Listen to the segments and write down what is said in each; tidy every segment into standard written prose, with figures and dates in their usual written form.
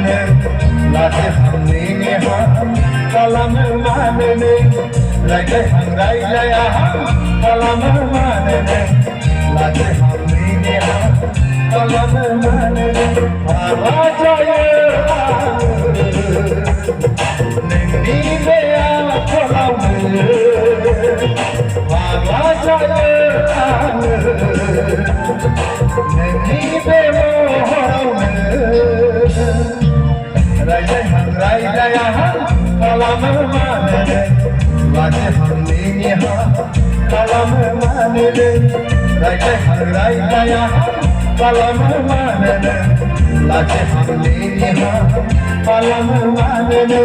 मानने लाजे हमने हा कलम मानने लगे हम राइया कलम मानने लाजे हमने हा कलम मानने आवाज़ कलम मानने लाजे हमने यहाँ कलम मानने लाजे हमने यहाँ कलम मानने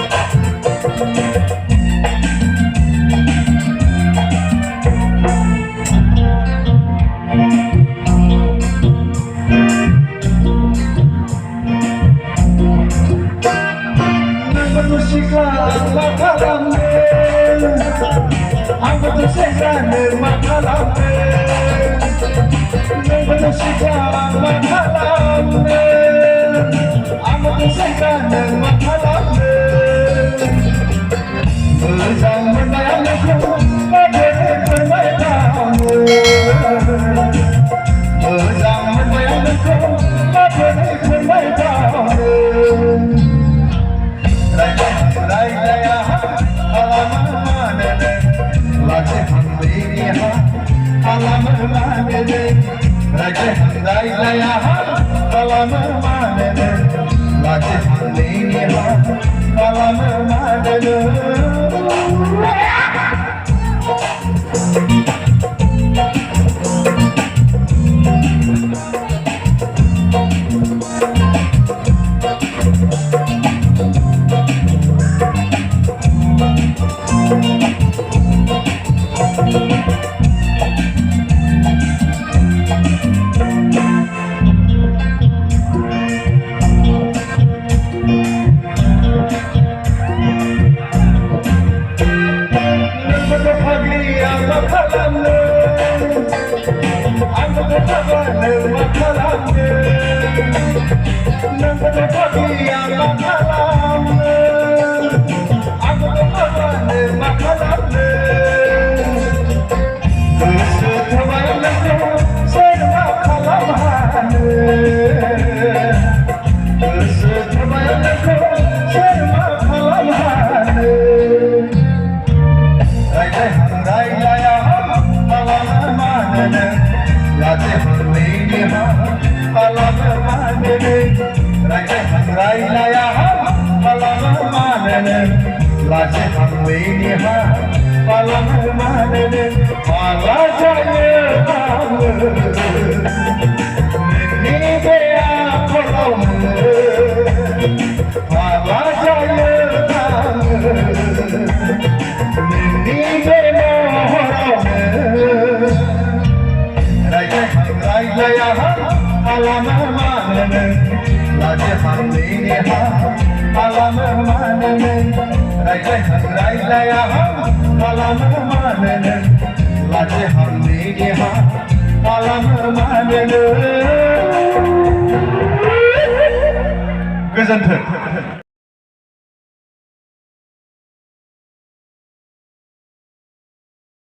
माला जाए नहीं गया कलम माला जाए नहीं गया राजा यहाँ कलम मानने लाजे हमने यहाँ कलम मानने राइला यहाँ कलम मानने लाजे हमने यहाँ कलम मानने गोजोन्थों।